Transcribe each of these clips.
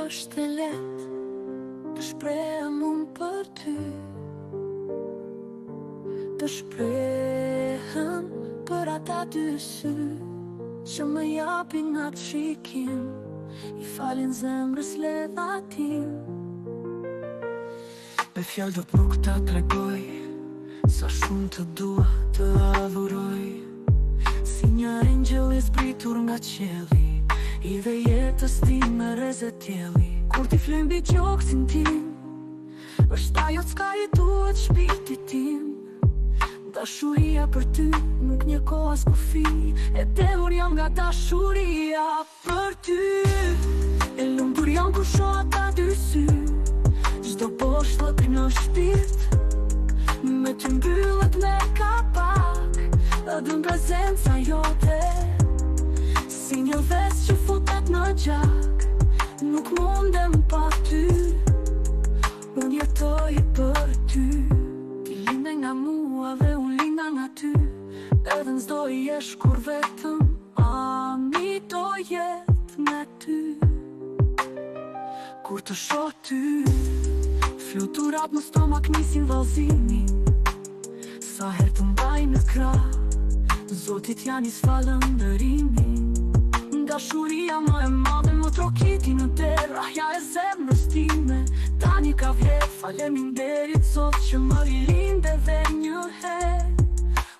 është e lehtë të shprehem unë për ty, të shprehem për ata dy sy që më japin atë shikim, i falin zemrës levatim. Me fjallë do nuk ta tregoj sa shumë të dua të adhuroj, si një angjëll i zbritur nga qielli, i dhe jetës tim me rezetjelli. Kur ti flen mbi gjoksin tim, është ajo c'ka jetuat shpirtit tim. Dashuria për ty nuk një kohë as kufi, e dehur jam nga dashuria për ty. E lumtur jam kur shoh ata dy sy, çdo boshllëk në shpirt me ty mbyllet me kapak, edhe prezenca jote si një ves që futet në gjak. Nuk mundem pa ty, unë jetoj për ty. Ti linde nga mua dhe unë linda nga ty, edhe n'sdo jesh kur vetëm ani do jet me ty. Kur të shoh ty, fluturat në stomak nisin vallëzimin, sa her të mbaj në krah, Zotit janë i sfalëndërimin. Dashuria më e madhe më trokiti në der, ahja e zemrës time tani ka vjet. Faleminderit Zot që më rilinde dhe një herë.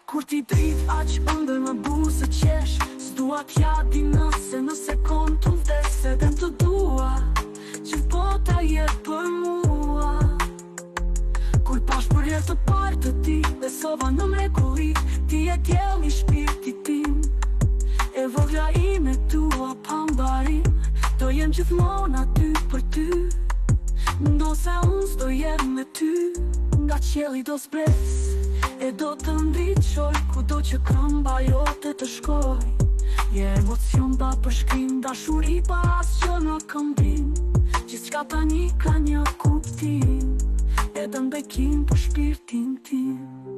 Kur ti drit aq ëndër më buzë qesh, s'dua t'ja di nëse në sekond të vdes, edhe të dua që bota jet për mua. Kur pash për herë të parë të ti, besova në mrekulli, ti e djell një shpirtit tim. E vogla ime tua pa mbarim, do jem gjithmonë aty për ty. Ndo se unë s'do jem me ty, nga qielli do zbres, e do të ndriqoj kudo që këmba jote të shkoj. Je emocion pa përshkrim, dashuri pa asgjë në këmbim, gjithçka tani ka një kuptim, edhe në bekim për shpirtin tim.